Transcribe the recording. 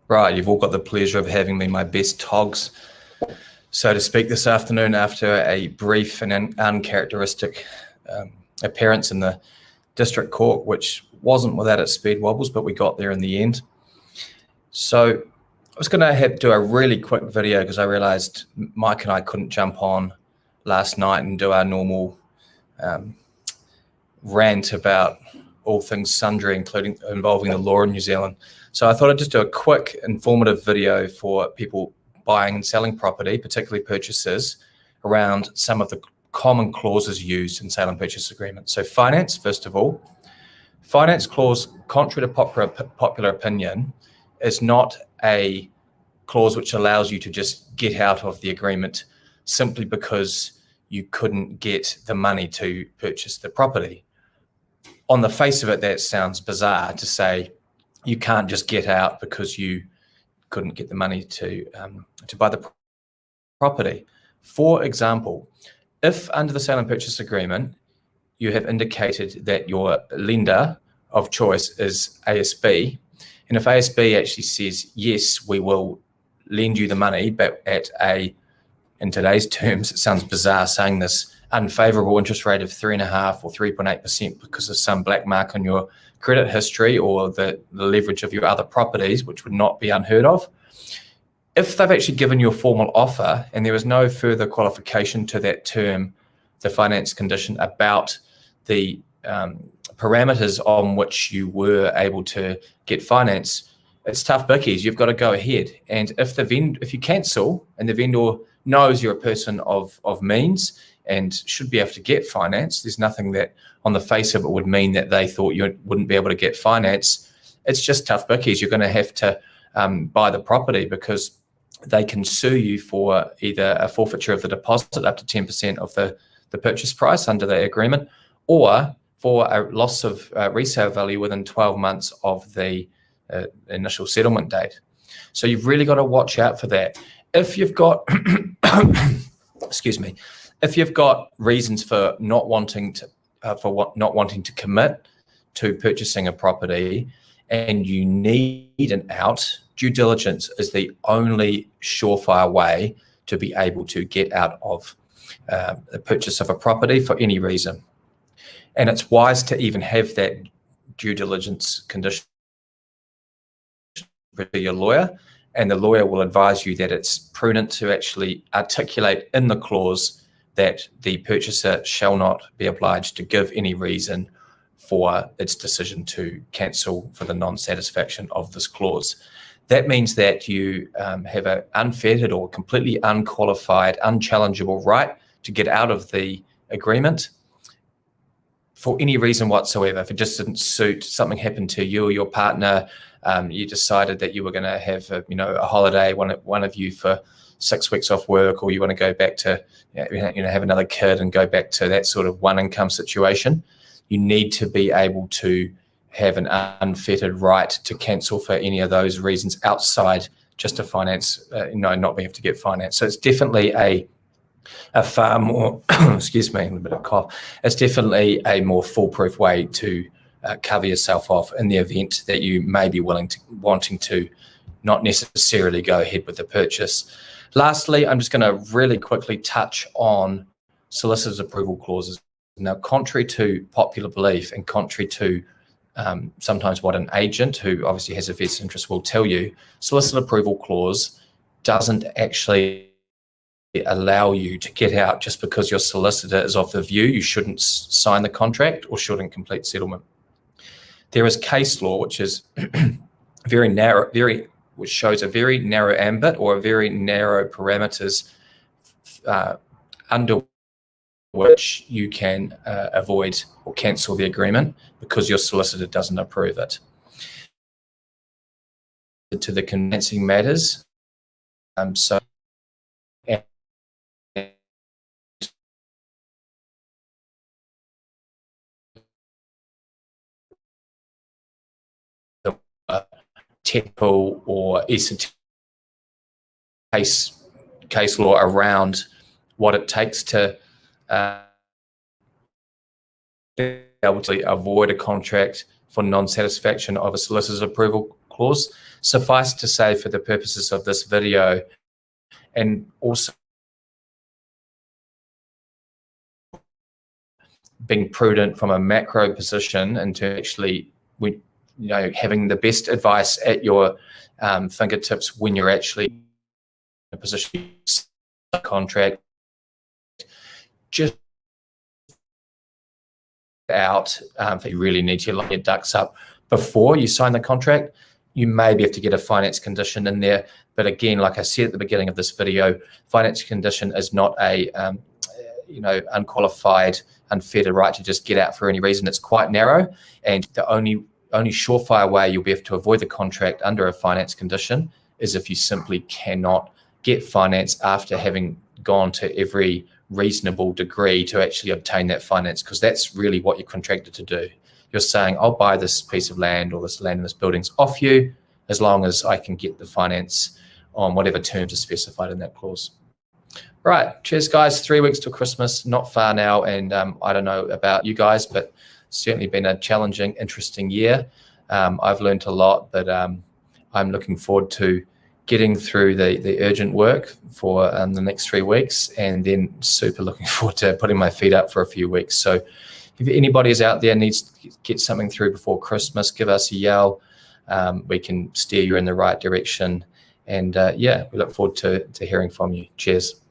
Right, you've all got the pleasure of having me, my best togs, so to speak, this afternoon after a brief and uncharacteristic appearance in the district court, which wasn't without its speed wobbles, but we got there in the end. So I was going to do a really quick video because I realized Mike and I couldn't jump on last night and do our normal rant about all things sundry, including involving the law in New Zealand. So I thought I'd just do a quick informative video for people buying and selling property, particularly purchasers, around some of the common clauses used in sale and purchase agreements. So finance, first of all. Finance clause, contrary to popular opinion, is not a clause which allows you to just get out of the agreement simply because you couldn't get the money to purchase the property. On the face of it, that sounds bizarre to say you can't just get out because you couldn't get the money to buy the property. For example, if under the sale and purchase agreement, you have indicated that your lender of choice is ASB, and if ASB actually says, yes, we will lend you the money, but at in today's terms, it sounds bizarre saying this, unfavorable interest rate of 3.5% or 3.8% because of some black mark on your credit history or the leverage of your other properties, which would not be unheard of. If they've actually given you a formal offer and there is no further qualification to that term, the finance condition about the parameters on which you were able to get finance, it's tough bickies. You've got to go ahead. And if you cancel and the vendor knows you're a person of means and should be able to get finance, there's nothing that on the face of it would mean that they thought you wouldn't be able to get finance. It's just tough bickies. You're going to have to buy the property because they can sue you for either a forfeiture of the deposit up to 10% of the purchase price under the agreement, or for a loss of resale value within 12 months of the initial settlement date. So you've really got to watch out for that. If you've got, excuse me, if you've got reasons for not wanting to commit to purchasing a property and you need an out, due diligence is the only surefire way to be able to get out of the purchase of a property for any reason. And it's wise to even have that due diligence condition with your lawyer, and the lawyer will advise you that it's prudent to actually articulate in the clause that the purchaser shall not be obliged to give any reason for its decision to cancel for the non-satisfaction of this clause. That means that you have an unfettered or completely unqualified, unchallengeable right to get out of the agreement for any reason whatsoever. If it just didn't suit, something happened to you or your partner, you decided that you were going to have a holiday, one of you for 6 weeks off work, or you want to go back to have another kid and go back to that sort of one income situation, you need to be able to have an unfettered right to cancel for any of those reasons outside just a finance, not being able to get finance. So it's definitely a far more, excuse me, a bit of a cough. It's definitely a more foolproof way to cover yourself off in the event that you may be wanting to not necessarily go ahead with the purchase. Lastly, I'm just going to really quickly touch on solicitor's approval clauses. Now, contrary to popular belief and contrary to sometimes what an agent who obviously has a vested interest will tell you, solicitor approval clause doesn't actually allow you to get out just because your solicitor is of the view you shouldn't sign the contract or shouldn't complete settlement. There is case law which is very narrow, which shows a very narrow ambit or a very narrow parameters under which you can avoid or cancel the agreement because your solicitor doesn't approve it. To the conveyancing matters, so technical or esoteric case law around what it takes to be able to avoid a contract for non-satisfaction of a solicitor's approval clause. Suffice to say, for the purposes of this video, and also being prudent from a macro position into actually, having the best advice at your fingertips when you're actually in a position to contract, just out if you really need to line your ducks up before you sign the contract. You maybe have to get a finance condition in there, but again, like I said at the beginning of this video, finance condition is not a unqualified, unfettered right to just get out for any reason. It's quite narrow, and the only surefire way you'll be able to avoid the contract under a finance condition is if you simply cannot get finance after having gone to every reasonable degree to actually obtain that finance, because that's really what you're contracted to do. You're saying, I'll buy this piece of land or this land in this buildings off you as long as I can get the finance on whatever terms are specified in that clause. Right, cheers guys. 3 weeks till Christmas, not far now, and I don't know about you guys, but certainly been a challenging, interesting year. I've learned a lot, but I'm looking forward to getting through the urgent work for the next 3 weeks, and then super looking forward to putting my feet up for a few weeks. So if anybody is out there needs to get something through before Christmas, give us a yell. We can steer you in the right direction. And yeah, we look forward to hearing from you. Cheers.